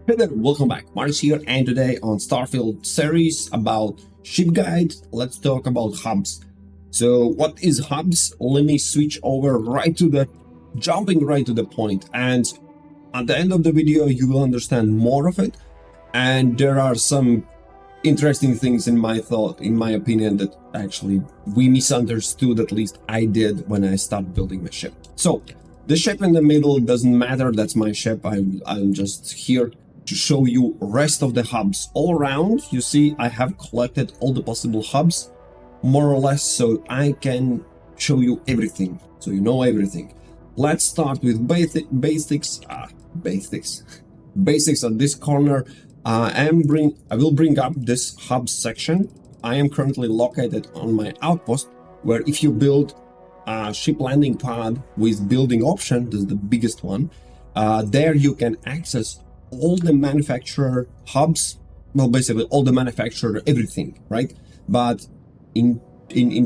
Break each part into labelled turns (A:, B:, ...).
A: Hey there, welcome back. Mars here, and today on Starfield series about ship guide, let's talk about hubs. So what is hubs? Let me switch over jumping right to the point, and at the end of the video you will understand more of it, and there are some interesting things in my opinion, that actually we misunderstood, at least I did when I started building my ship. So the ship in the middle doesn't matter, that's my ship. I'm just here to show you rest of the hubs all around. You see, I have collected all the possible hubs, more or less, so I can show you everything, so you know everything. Let's start with basics at this corner. I will bring up this hubs section. I am currently located on my outpost, where if you build a ship landing pad with building option, this is the biggest one, there you can access all the manufacturer hubs, well, basically all the manufacturer everything, right? But in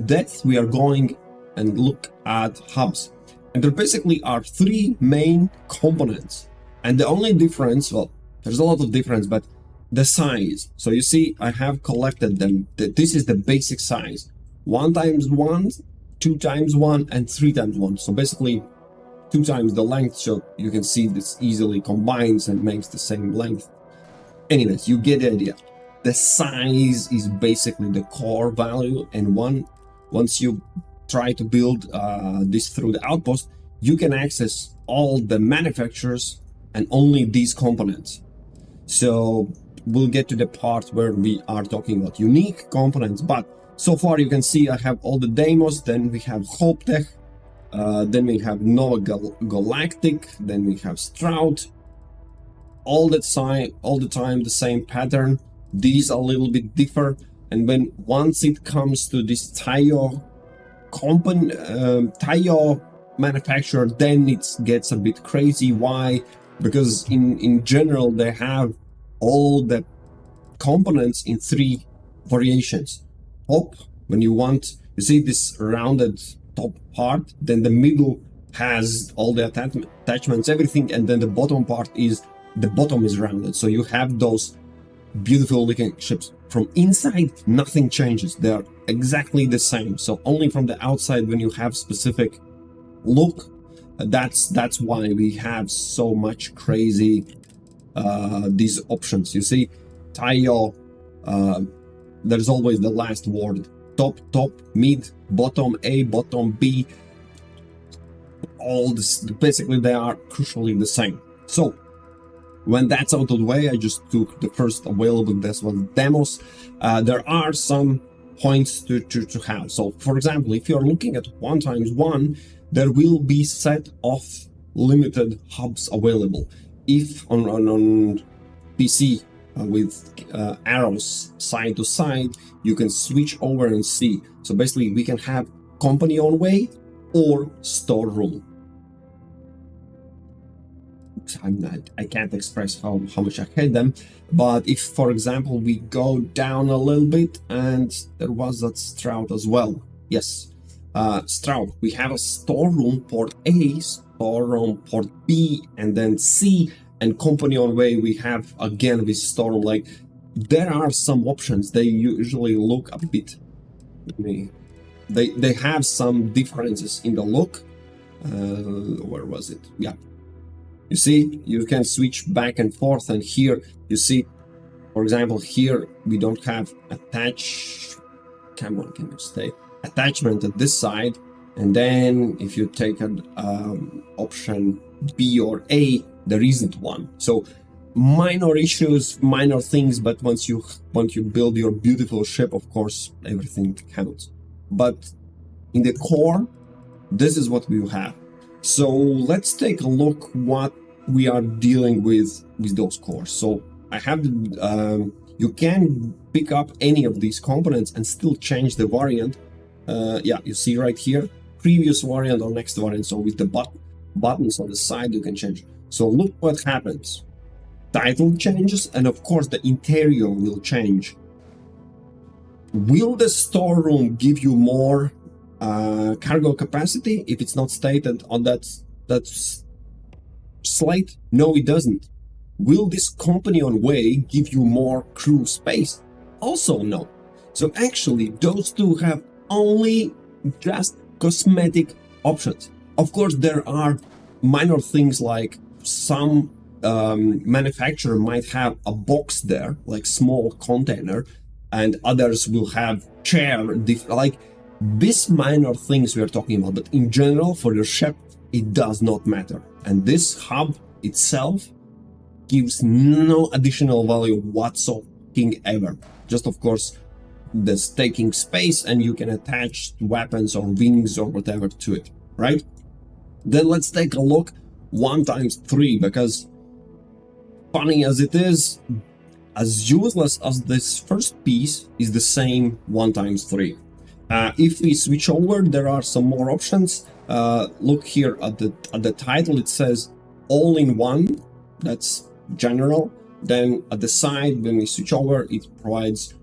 A: depth we are going and look at hubs, and there basically are three main components, and the only difference, well, there's a lot of difference, but the size. So you see, I have collected them. This is the basic size: 1x1, 2x1, and 3x1. So basically 2 times the length, so you can see this easily combines and makes the same length. Anyways, you get the idea. The size is basically the core value, and once you try to build this through the outpost, you can access all the manufacturers and only these components. So we'll get to the part where we are talking about unique components, but so far you can see I have all the Deimos, then we have HopeTech, then we have Galactic, then we have Stroud. All the time the same pattern. These a little bit differ, and once it comes to this Taiyo manufacturer, then it gets a bit crazy. Why? Because in general they have all the components in 3 variations. Top, when you see this rounded top part, then the middle has all the attachments, everything, and then the bottom part is rounded. So you have those beautiful looking ships. From inside, nothing changes. They are exactly the same. So only from the outside, when you have specific look, that's why we have so much crazy these options. You see, Taiyo, there's always the last word: top, mid, bottom, A, bottom, B. All this, basically they are crucially the same. So when that's out of the way, I just took the first available, this was Deimos. There are some points to have. So for example, if you're looking at 1x1, there will be set of limited hubs available. If on PC with arrows side to side, you can switch over and see. So basically we can have company on way or storeroom. I can't express how much I hate them, but if, for example, we go down a little bit, and there was that Stroud as well. Yes, Stroud, we have a storeroom port A, storeroom port B, and then C, and company on way we have again with storeroom. Like, there are some options. They usually look a bit, they have some differences in the look. Where was it? Yeah. You see, you can switch back and forth, and here you see, for example, here we don't have attachment at this side, and then if you take an option B or A, there isn't one. So minor issues, minor things, but once you build your beautiful ship, of course, everything counts. But in the core, this is what we have. So let's take a look what we are dealing with those cores. So I have, you can pick up any of these components and still change the variant. Yeah, you see right here, previous variant or next variant. So with the buttons on the side, you can change. So look what happens. Title changes, and of course the interior will change. Will the storeroom give you more cargo capacity if it's not stated on that slate? No, it doesn't. Will this companion way give you more crew space? Also no. So actually those two have only just cosmetic options. Of course, there are minor things like some manufacturer might have a box there, like small container, and others will have chair, like these minor things we are talking about. But in general, for your ship, it does not matter. And this hub itself gives no additional value whatsoever. Just of course, this taking space, and you can attach weapons or wings or whatever to it, right? Then let's take a look 1x3, because funny as it is, as useless as this first piece is the same 1x3. If we switch over, there are some more options. Look here at the title, it says all-in-one, that's general. Then at the side, when we switch over, it provides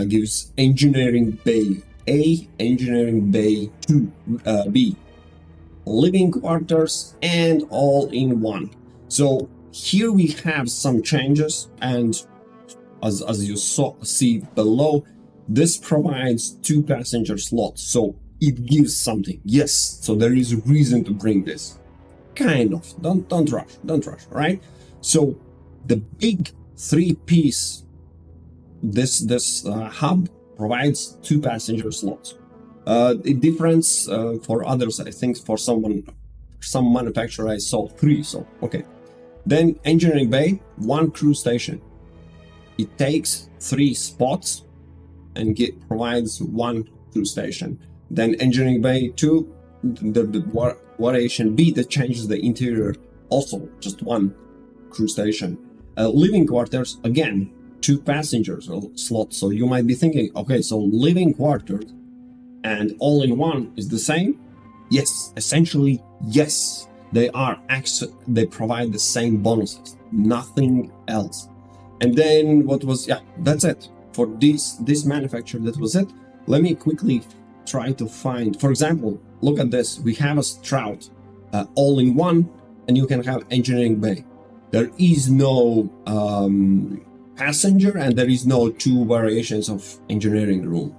A: gives engineering bay A, engineering bay 2, B, living quarters, and all-in-one. So here we have some changes, and as you see below, this provides 2 passenger slots, so it gives something. Yes, so there is a reason to bring this. Kind of. Don't rush, right? So the big 3-piece, this hub provides 2 passenger slots. The difference for others, I think for some manufacturer I saw 3, so okay. Then engineering bay, 1 crew station. It takes 3 spots and provides 1 crew station. Then engineering bay 2, the variation B that changes the interior, also just 1 crew station. Living quarters, again, 2 passengers slots. So you might be thinking, okay, so living quarters and all-in-one is the same? Yes, essentially yes. They provide the same bonuses, nothing else. And then that's it for this manufacturer. That was it. Let me quickly try to find, for example, look at this. We have a Stroud all-in-one, and you can have engineering bay. There is no passenger, and there is no 2 variations of engineering room.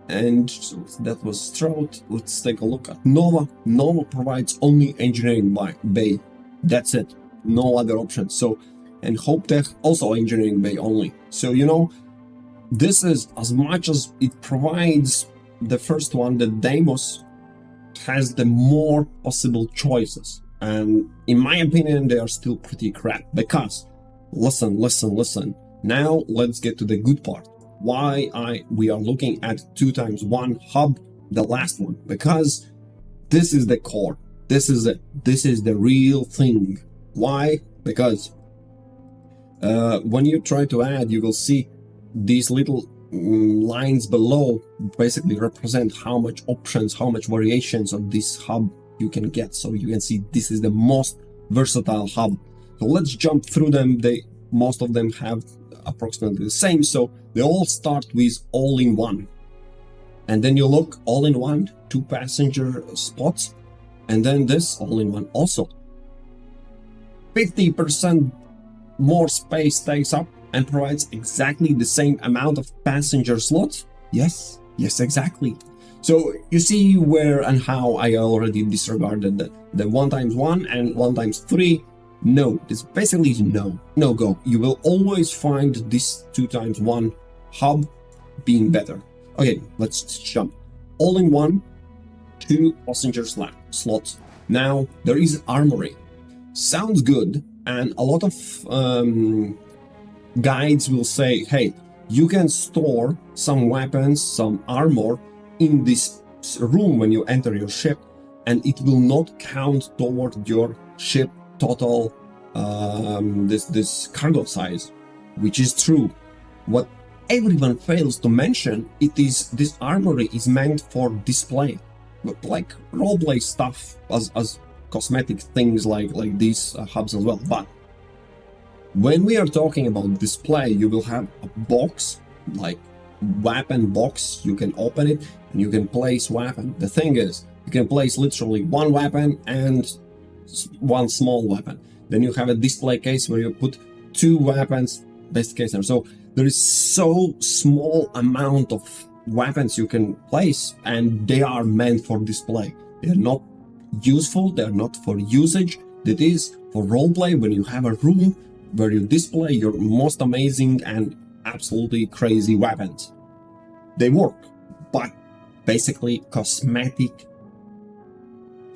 A: And so that was Stroud. Let's take a look at Nova. Nova provides only engineering bay. That's it. No other options. So, and HopeTech also engineering bay only. So, you know, this is as much as it provides the first one, the Deimos has the more possible choices. And in my opinion, they are still pretty crap, because listen. Now let's get to the good part. Why we are looking at 2x1 hub, the last one, because this is the core. This is it. This is the real thing. Why? Because when you try to add, you will see these little lines below basically represent how much options, how much variations of this hub you can get. So you can see this is the most versatile hub. So let's jump through them. Most of them have approximately the same, so they all start with all-in-one. And then you look, all-in-one, 2 passenger spots, and then this all-in-one also 50% more space takes up and provides exactly the same amount of passenger slots. Yes, exactly. So you see where and how I already disregarded the 1x1 and 1x3. No, this basically is no go. You will always find this 2x1 hub being better. Okay, let's jump. All-in-one, 2 passenger slots. Now there is Armory. Sounds good, and a lot of guides will say, hey, you can store some weapons, some armor in this room when you enter your ship, and it will not count toward your ship total this cargo size, which is true. What everyone fails to mention, this armory is meant for display, like roleplay stuff, as cosmetic things like these hubs as well. But when we are talking about display, you will have a box, like weapon box. You can open it and you can place weapon. The thing is, you can place literally 1 weapon and 1 small weapon. Then you have a display case where you put 2 weapons, best case scenario. So there is so small amount of weapons you can place, and they are meant for display. They're not useful, they're not for usage. That is for roleplay, when you have a room where you display your most amazing and absolutely crazy weapons. They work, but basically cosmetic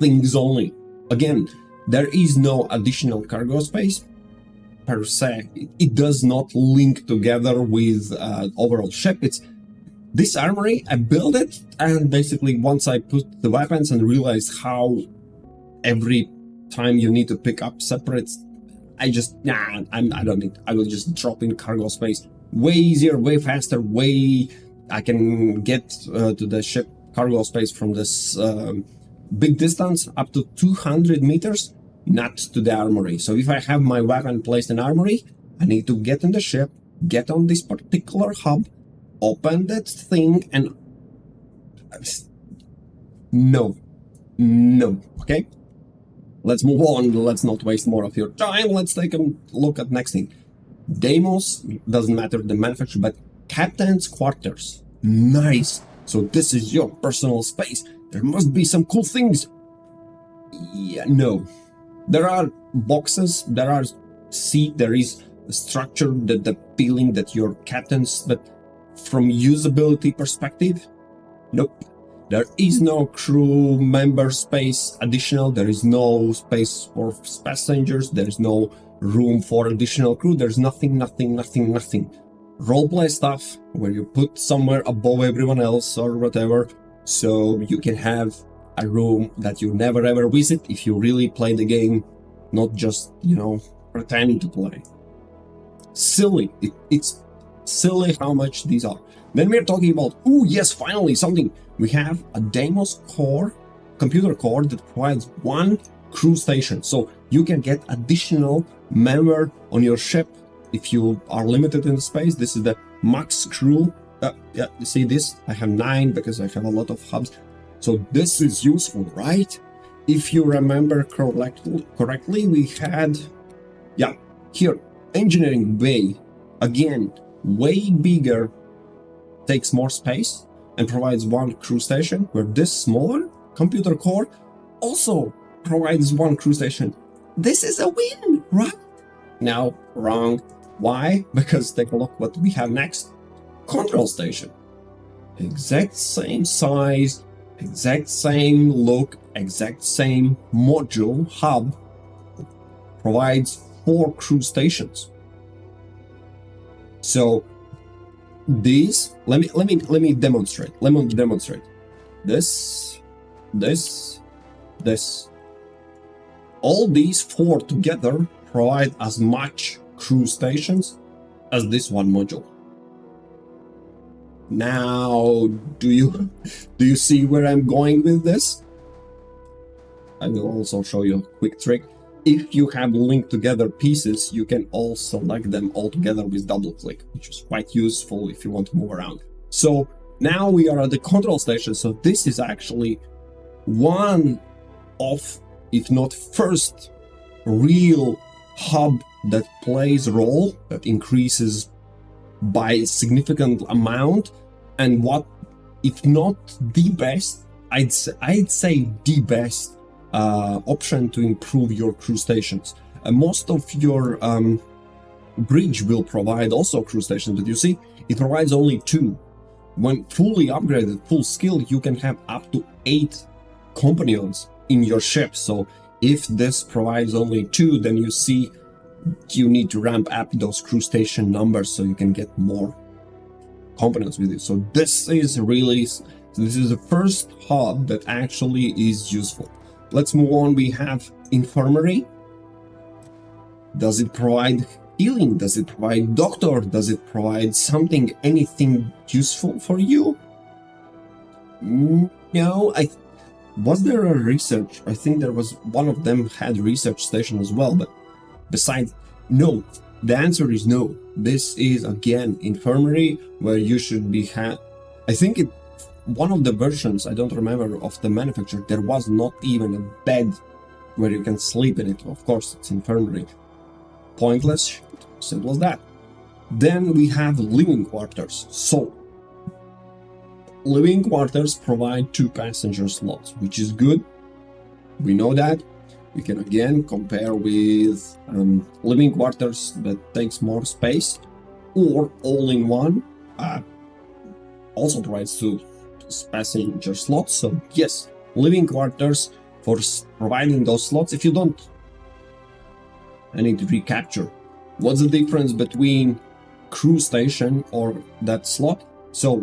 A: things only. Again, there is no additional cargo space per se. It does not link together with overall ship. It's this armory, I built it, and basically once I put the weapons and realized how every time you need to pick up separate, I don't need, I will just drop in cargo space. Way easier, way faster, I can get to the ship cargo space from this big distance, up to 200 meters, not to the armory. So if I have my weapon placed in armory, I need to get in the ship, get on this particular hub, open that thing, and no, okay? Let's move on, let's not waste more of your time, let's take a look at next thing. Deimos, doesn't matter the manufacturer, but captain's quarters. Nice. So this is your personal space. There must be some cool things. Yeah, no. There are boxes, there are seats, there is a structure, the feeling that your captains, but from usability perspective, nope. There is no crew member space additional, there is no space for passengers, there is no room for additional crew, there's nothing. Roleplay stuff where you put somewhere above everyone else or whatever, so you can have a room that you never ever visit if you really play the game, not just, pretending to play. Silly. It's silly how much these are. Then we're talking about, oh yes, finally something. We have a Deimos core, computer core that provides 1 crew station. So you can get additional member on your ship if you are limited in space. This is the max crew. Yeah, you see this? I have 9 because I have a lot of hubs. So this is useful, right? If you remember correctly, we had, here, engineering bay. Again, way bigger, takes more space, and provides 1 crew station, where this smaller computer core also provides 1 crew station. This is a win, right? Now, wrong. Why? Because take a look what we have next. Control station. Exact same size, exact same look, exact same module, hub, provides 4 crew stations. So these, let me demonstrate. This. All these 4 together provide as much crew stations as this one module. Now, do you see where I'm going with this? I will also show you a quick trick. If you have linked together pieces, you can all select them all together with double click, which is quite useful if you want to move around. So now we are at the control station. So this is actually one of, if not first, real hub that plays role, that increases by a significant amount, and what, if not the best, I'd say the best option to improve your crew stations. Most of your bridge will provide also crew stations, but you see, it provides only 2. When fully upgraded, full skill, you can have up to 8 companions in your ship. So if this provides only 2, then you see you need to ramp up those crew station numbers so you can get more companions with it. So this is the first hub that actually is useful. Let's move on. We have Infirmary. Does it provide healing? Does it provide doctor? Does it provide anything useful for you? No. Was there a research? I think there was, one of them had research station as well, but besides, no. The answer is no. This is again Infirmary, where you should be I think one of the versions, I don't remember, of the manufacturer, there was not even a bed where you can sleep in it. Of course, it's Infirmary. Pointless. Simple as that. Then we have living quarters. So living quarters provide 2 passenger slots, which is good. We know that. We can again compare with living quarters that takes more space, or all-in-one also provides 2 passenger slots. So yes, living quarters for providing those slots. If you don't, I need to recapture. What's the difference between crew station or that slot? So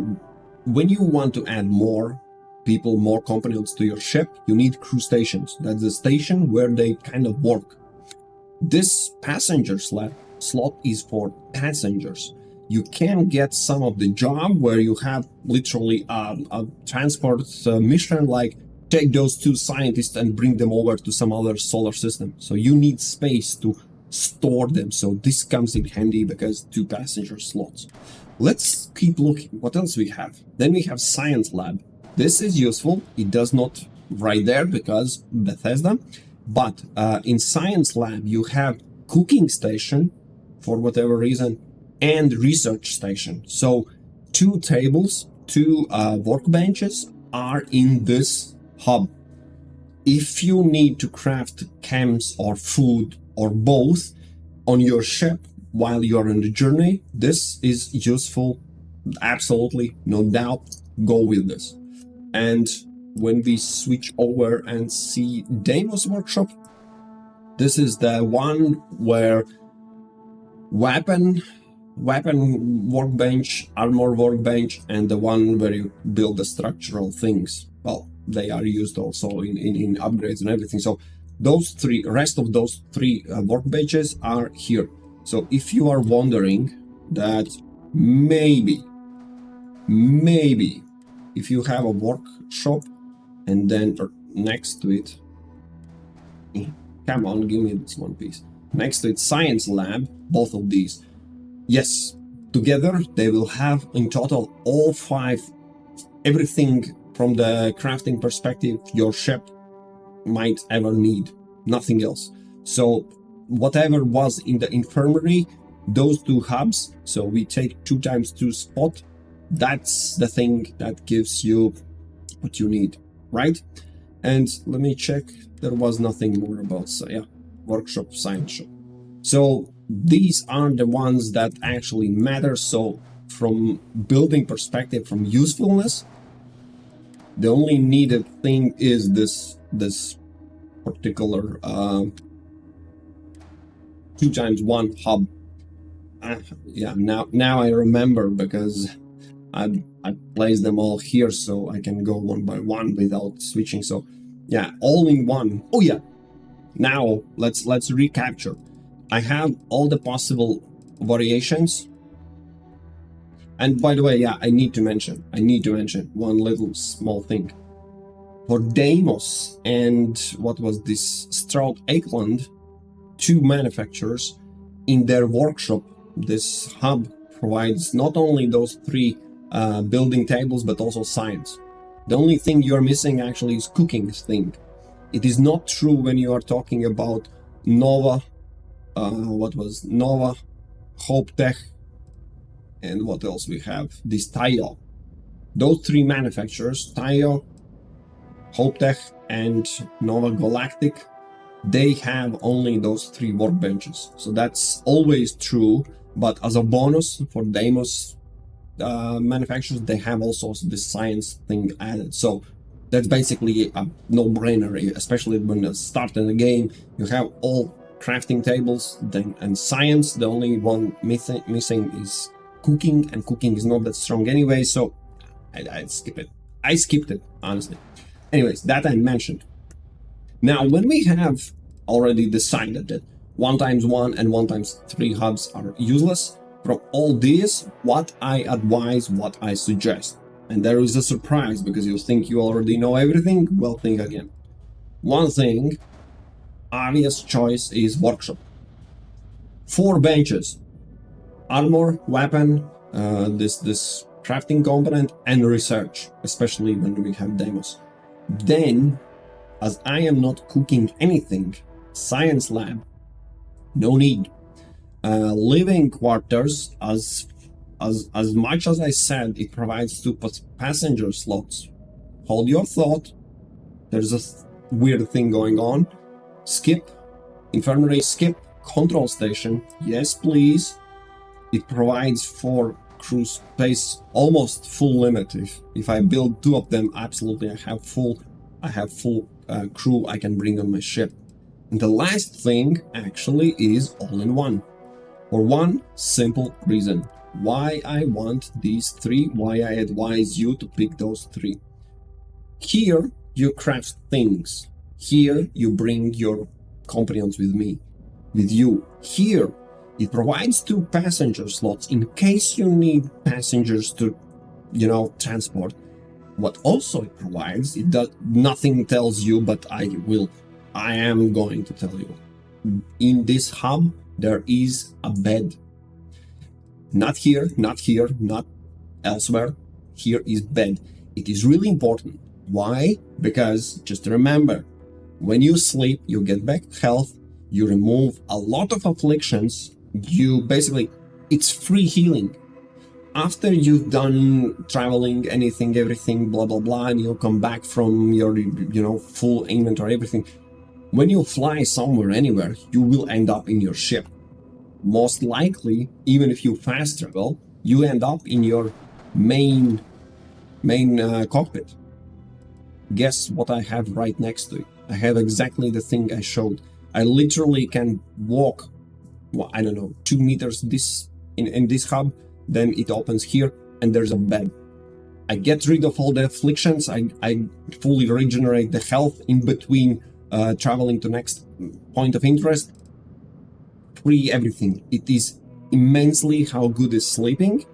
A: when you want to add more people, more components to your ship, you need crew stations. That's the station where they kind of work. This passenger slot is for passengers. You can get some of the job where you have literally a transport mission, like take those 2 scientists and bring them over to some other solar system. So you need space to store them. So this comes in handy because 2 passenger slots. Let's keep looking. What else we have? Then we have science lab. This is useful. It does not right there because Bethesda. But in science lab, you have cooking station for whatever reason and research station. So 2 tables, 2 workbenches are in this hub. If you need to craft chems or food or both on your ship while you are on the journey, this is useful. Absolutely, no doubt, go with this. And when we switch over and see Deimos workshop, this is the one where weapon workbench, armor workbench, and the one where you build the structural things. Well, they are used also in upgrades and everything. So those 3, rest of those 3 workbenches are here. So if you are wondering that maybe if you have a workshop and then next to it, come on, give me this one piece. Next to it, science lab, both of these. Yes, together they will have in total all 5, everything from the crafting perspective your ship might ever need, nothing else. So whatever was in the infirmary, those 2 hubs, so we take 2 times 2 spot, that's the thing that gives you what you need, right? And let me check, there was nothing more about, so yeah, workshop, science shop. So these are the ones that actually matter. So from building perspective, from usefulness, the only needed thing is this particular 2 times 1 hub. Yeah, now I remember because I placed them all here so I can go one by one without switching. So yeah, all in one. Oh yeah, now let's recapture. I have all the possible variations. And by the way, yeah, I need to mention one little small thing. For Deimos and what was this, Stroud Eklund, 2 manufacturers, in their workshop, this hub provides not only those 3 building tables, but also science. The only thing you're missing actually is cooking thing. It is not true when you are talking about Nova, Nova, HopeTech, and what else we have? This Taiyo. Those 3 manufacturers, Taiyo, HopeTech, and Nova Galactic, they have only those 3 workbenches. So that's always true, but as a bonus for Deimos manufacturers, they have also this science thing added. So that's basically a no-brainer, especially when you start in the game, you have all crafting tables, then and science. The only one missing is cooking, and cooking is not that strong anyway, so I skip it. I skipped it, honestly. Anyways, that I mentioned. Now, when we have already decided that 1 times 1 and 1 times 3 hubs are useless, from all this, what I advise, what I suggest, and there is a surprise because you think you already know everything, well, think again. One thing, obvious choice is workshop. 4 benches, armor, weapon, this crafting component, and research, especially when we have Deimos. Then, as I am not cooking anything, science lab, no need. living quarters, as much as I said, it provides two passenger slots. Hold your thought. There's a weird thing going on. Skip. Infirmary, skip. Control station. Yes, please. It provides for crew space, almost full limit. If I build two of them, absolutely, I have full crew I can bring on my ship. And the last thing actually is all-in-one, for one simple reason. Why I want these three, why I advise you to pick those three. Here you craft things. Here you bring your companions with you. Here it provides two passenger slots in case you need passengers to, transport. What also it provides, it does nothing tells you, but I am going to tell you. In this hub, there is a bed. Not here, not elsewhere. Here is bed. It is really important. Why? Because just remember, when you sleep, you get back health, you remove a lot of afflictions, it's free healing. After you've done traveling, anything, everything, blah, blah, blah, and you come back from your, full inventory, everything, when you fly somewhere, anywhere, you will end up in your ship. Most likely, even if you fast travel, you end up in your main cockpit. Guess what I have right next to it? I have exactly the thing I showed. I literally can walk, 2 meters in this hub, then it opens here, and there's a bed. I get rid of all the afflictions, I fully regenerate the health in between traveling to next point of interest. Free everything. It is immensely how good is sleeping.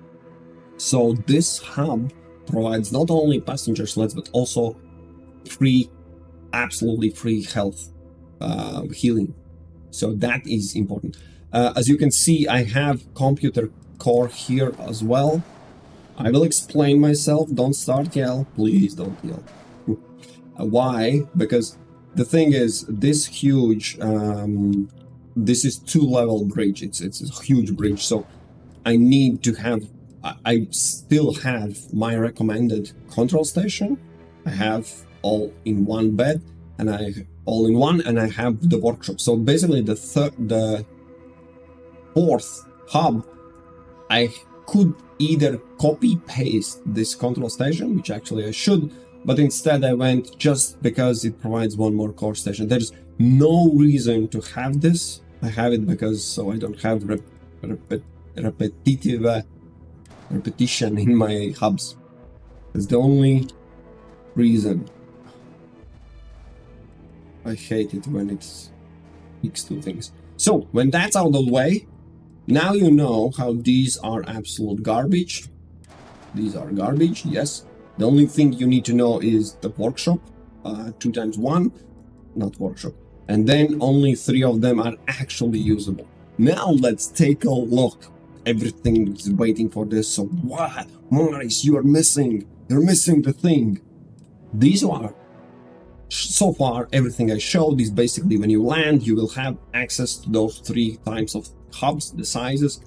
A: So this hub provides not only passenger slots, but also absolutely free health healing. So that is important. As you can see, I have computer core here as well. I will explain myself. Don't start yell. Please don't yell. Why? Because the thing is, this huge, this is 2-level bridge. It's a huge bridge. So I need to have, I still have my recommended control station. I have all in one bed, and I have the workshop. So basically the fourth hub, I could either copy paste this control station, which actually I should, but instead I went just because it provides one more core station. There's no reason to have this. I have it because so I don't have repetition in my hubs. That's the only reason. I hate it when it's mixed two things. So when that's out of the way, now you know how these are absolute garbage. These are garbage, yes. The only thing you need to know is the workshop, 2x1, not workshop. And then only 3 of them are actually usable. Now let's take a look. Everything is waiting for this. So what? Maurice, you're missing the thing. These are, so far, everything I showed is basically when you land, you will have access to those 3 types of hubs, the sizes.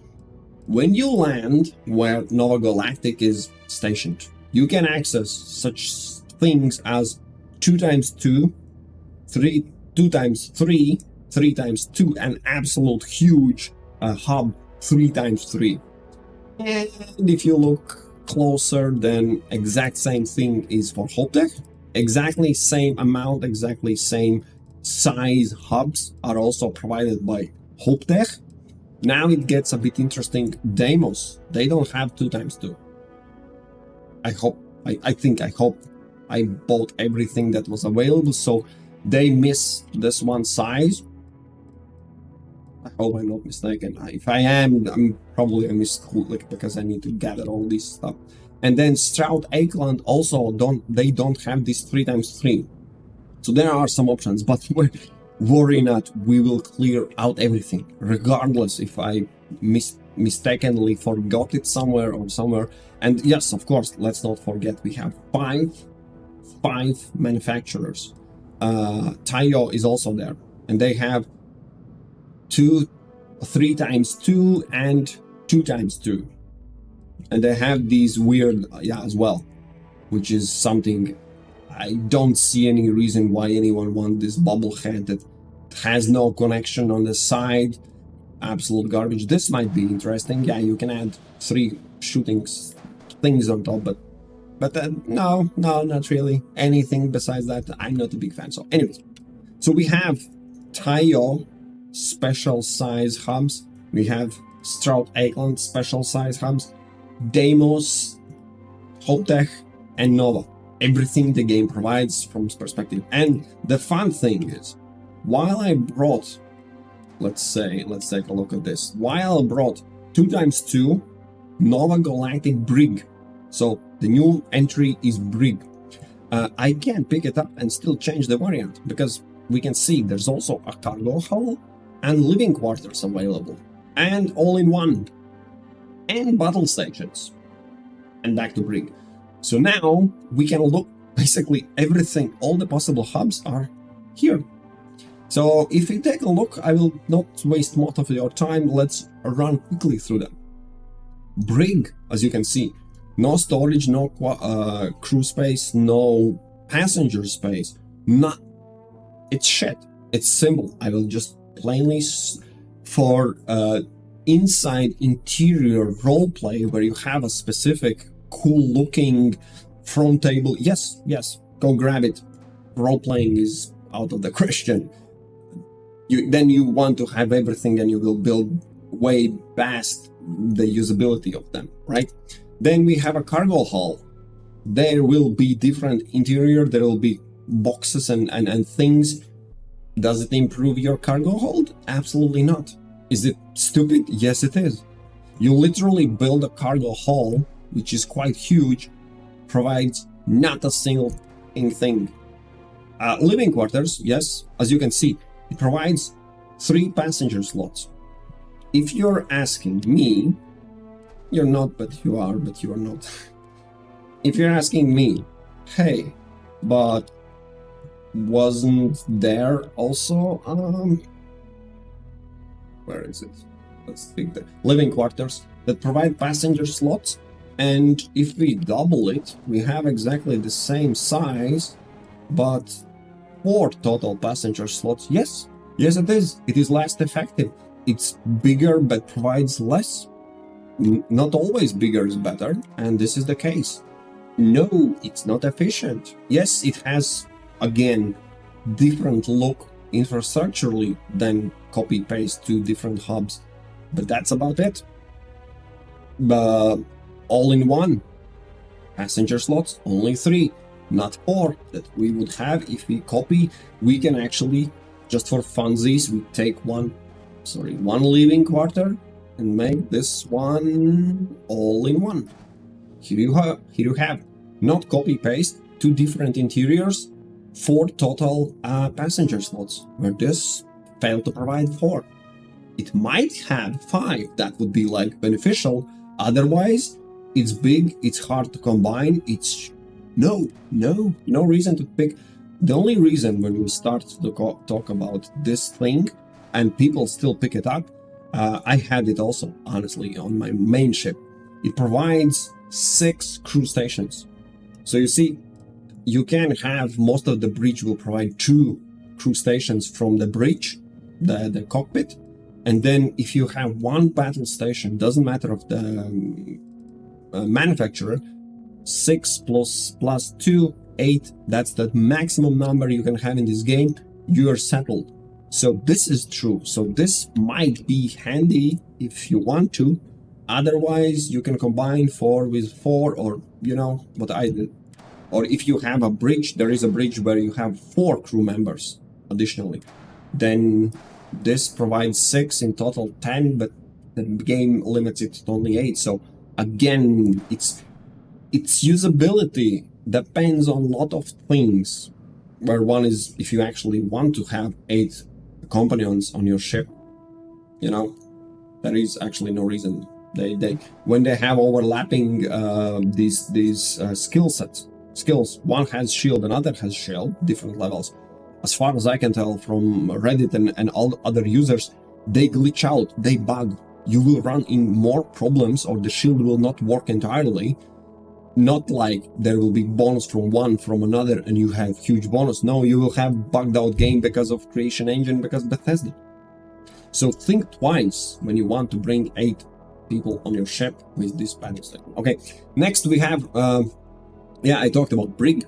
A: When you land where Nova Galactic is stationed, you can access such things as 2x2, 2x3, 3x2, an absolute huge hub, 3x3. And if you look closer, then exact same thing is for HopeTech. Exactly same amount, exactly same size hubs are also provided by HopeTech. Now it gets a bit interesting. Deimos, they don't have 2x2. I hope I bought everything that was available, so they miss this one size. I hope I'm not mistaken. If I am, I'm probably a misclick because I need to gather all this stuff. And then Stroud Eklund also don't have this 3x3. So there are some options, but worry not, we will clear out everything, regardless if I mistakenly forgot it somewhere. And yes, of course, let's not forget we have five manufacturers. Taiyo is also there, and they have 2 3x2 and 2x2, and they have these weird as well, which is something I don't see any reason why anyone wants this bubble head that has no connection on the side. Absolute garbage. This might be interesting. Yeah, you can add 3 shooting things on top, but no, not really. Anything besides that, I'm not a big fan. So anyways, so we have Taiyo special size hubs. We have Stroud Eklund special size hubs, Deimos, HopeTech, and Nova. Everything the game provides from this perspective. And the fun thing is, while I brought, let's take a look at this. While I brought 2x2 Nova Galactic Brig, so the new entry is Brig, I can pick it up and still change the variant, because we can see there's also a cargo hull and living quarters available, and all-in-one, and battle stations, and back to Brig. So now we can look, basically everything, all the possible hubs are here. So if we take a look, I will not waste most of your time, let's run quickly through them. Brig, as you can see, no storage, no crew space, no passenger space, not. It's shit. It's simple. I will just plainly for inside interior roleplay where you have a specific cool looking front table. Yes, go grab it. Role playing is out of the question. Then you want to have everything, and you will build way past the usability of them, right? Then we have a cargo hull. There will be different interior. There will be boxes and things. Does it improve your cargo hold? Absolutely not. Is it stupid? Yes, it is. You literally build a cargo hull, which is quite huge, provides not a single thing. Living quarters, yes, as you can see, it provides 3 passenger slots. If you're asking me, you're not, but you are, but you are not. If you're asking me, hey, but wasn't there also, where is it? Let's think the living quarters that provide passenger slots, and if we double it, we have exactly the same size, but 4 total passenger slots. Yes, it is. It is less effective. It's bigger but provides less. Not always bigger is better, and this is the case. No, it's not efficient. Yes, it has, again, different look infrastructurally than copy-paste to different hubs, but that's about it. But all-in-one passenger slots, only 3, not 4 that we would have if we copy. We can actually, just for funsies, we take one living quarter and make this one all-in-one. Here you have, not copy-paste, 2 different interiors, 4 total passenger slots, where this failed to provide 4. It might have 5, that would be like beneficial. Otherwise, it's big, it's hard to combine, it's no reason to pick. The only reason when we start to talk about this thing and people still pick it up, I had it also, honestly, on my main ship. It provides 6 crew stations. So you see, you can have, most of the bridge will provide 2 crew stations from the bridge, the cockpit, and then if you have 1 battle station, doesn't matter of the manufacturer, 6 plus 2, 8, that's the maximum number you can have in this game. You are settled. So this is true. So this might be handy if you want to. Otherwise, you can combine 4 with 4, or what I did. Or if you have a bridge, there is a bridge where you have 4 crew members additionally. Then this provides 6, in total 10, but the game limits it to only 8. So again, its usability depends on a lot of things. Where one is, if you actually want to have 8 companions on your ship, there is actually no reason. They when they have overlapping these skills, one has shield, another has shield, different levels. As far as I can tell from Reddit and all other users, they glitch out, they bug. You will run in more problems, or the shield will not work entirely. Not like there will be bonus from one from another and you have huge bonus. No, you will have bugged out game because of creation engine, because Bethesda. So think twice when you want to bring 8 people on your ship with this battle station. Okay, next we have, I talked about brig.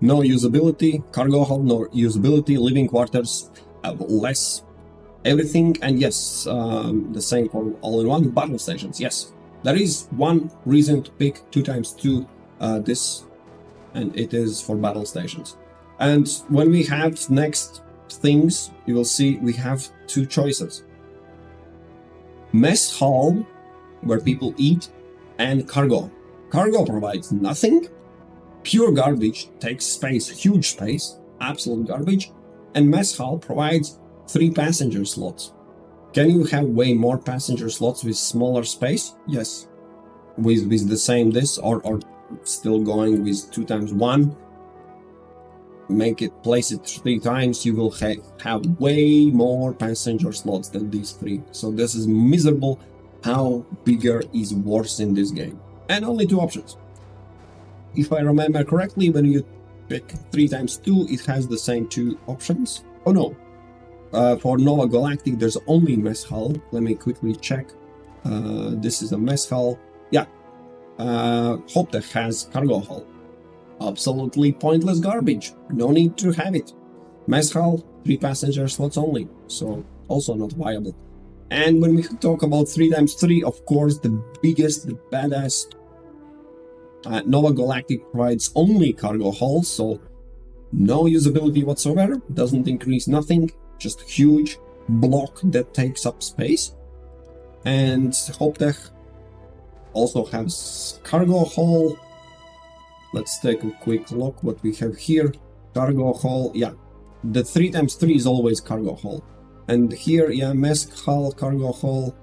A: No usability, cargo hull, no usability, living quarters, less everything, and yes, the same for all-in-one battle stations. Yes, there is one reason to pick 2x2 this, and it is for battle stations. And when we have next things, you will see we have 2 choices. Mess hall, where people eat, and cargo. Cargo provides nothing. Pure garbage, takes space, huge space, absolute garbage. And mess hall provides 3 passenger slots. Can you have way more passenger slots with smaller space? Yes. With the same this, or still going with 2x1, place it 3 times, you will have way more passenger slots than these 3. So this is miserable how bigger is worse in this game. And only 2 options. If I remember correctly, when you pick 3x2, it has the same 2 options. Oh no, for Nova Galactic there's only mess hull. Let me quickly check. This is a mess hull. Yeah, HopeTech has cargo hull. Absolutely pointless garbage. No need to have it. Mess hull, 3 passenger slots only, so also not viable. And when we talk about 3x3, of course, the biggest, the badass, Nova Galactic provides only cargo hull, so no usability whatsoever, doesn't increase nothing, just huge block that takes up space. And HopeTech also has cargo hull. Let's take a quick look what we have here. Cargo hull, yeah, the 3x3 is always cargo hull. And here, yeah, mess hull, cargo hull.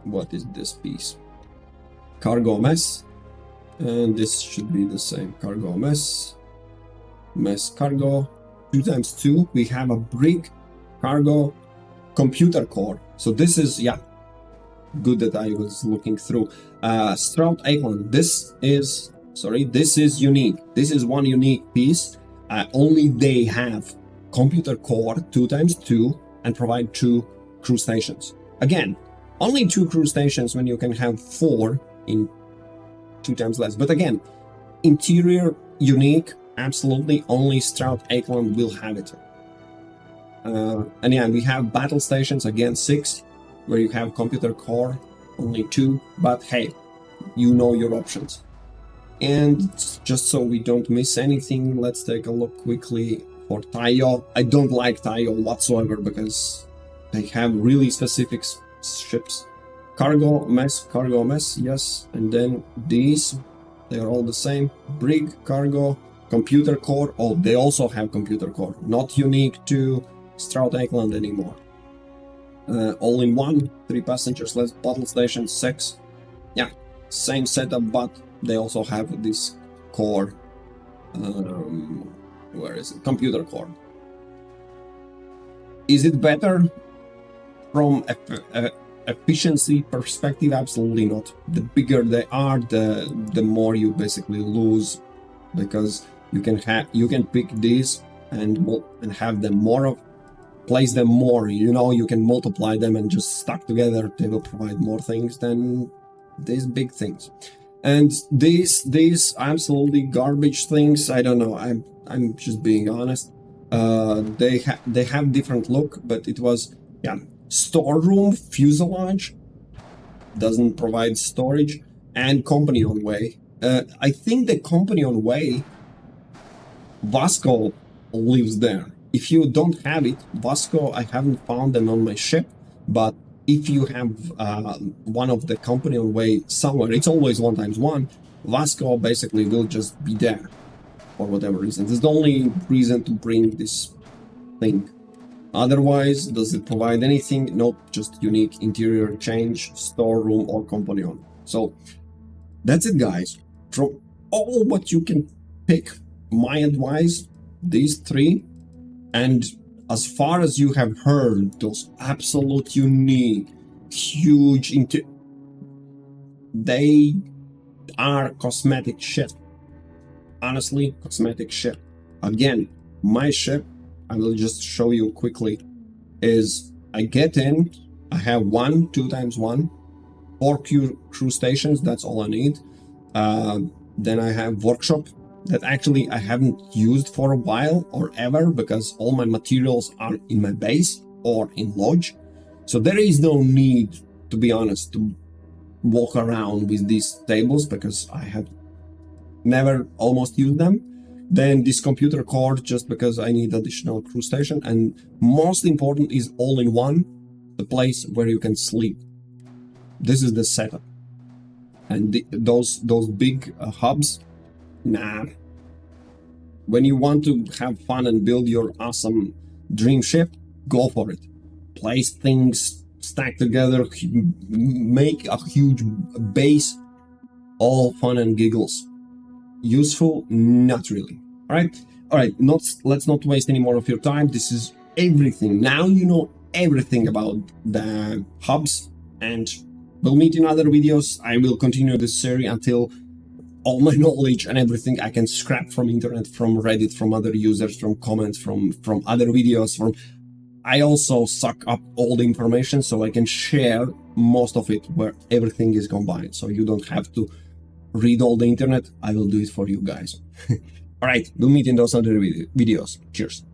A: What is this piece? Cargo mess. And this should be the same. Cargo mess. Mess cargo. 2x2. We have a brig, cargo, computer core. So this is, yeah, good that I was looking through. Stroud Eklund. This is unique. This is one unique piece. Only they have computer core 2x2 and provide 2 crew stations. Again, only 2 crew stations when you can have 4 in 2 times less. But again, interior unique, absolutely only Stroud Eklund will have it. And yeah, we have battle stations, again 6, where you have computer core, only 2, but hey, you know your options. And just so we don't miss anything, let's take a look quickly for Taiyo. I don't like Taiyo whatsoever because they have really specific ships. Cargo mess, yes. And then these, they are all the same. Brig, cargo, computer core. Oh, they also have computer core. Not unique to Stroud Eklund anymore. All in one, 3 passengers, less battle station, 6. Yeah, same setup, but they also have this core. Where is it? Computer core. Is it better from efficiency perspective? Absolutely not. The bigger they are, the more you basically lose, because you can pick these and have them more of, place them more. You know, you can multiply them and just stuck together. They will provide more things than these big things. And these absolutely garbage things, I don't know. I'm just being honest. They have different look, but it was, yeah, storeroom fuselage doesn't provide storage, and company on way. I think the company on way, Vasco lives there. If you don't have it, Vasco, I haven't found them on my ship, but if you have one of the company on way somewhere, it's always 1x1, Vasco basically will just be there for whatever reason. It's the only reason to bring this thing. Otherwise, does it provide anything? Nope, just unique interior change, storeroom or company on. So that's it, guys. From all what you can pick, my advice, these 3, and as far as you have heard, those absolute unique, huge, they are cosmetic shit. Honestly, cosmetic shit. Again, my ship, I will just show you quickly, is I get in, I have 2x1, 4 crew stations, that's all I need. Then I have workshop that actually I haven't used for a while or ever, because all my materials are in my base or in lodge. So there is no need, to be honest, to walk around with these tables, because I have never almost used them. Then this computer core, just because I need additional crew station. And most important is all-in-one, the place where you can sleep. This is the setup. And those big hubs, nah. When you want to have fun and build your awesome dream ship, go for it. Place things, stack together, make a huge base, all fun and giggles. Useful? Not really. All right. Let's not waste any more of your time. This is everything. Now you know everything about the hubs, and we'll meet in other videos. I will continue this series until all my knowledge and everything I can scrap from internet, from Reddit, from other users, from comments, from other videos. I also suck up all the information so I can share most of it where everything is combined. So you don't have to read all the internet. I will do it for you guys. All right, we'll meet in those other videos. Cheers.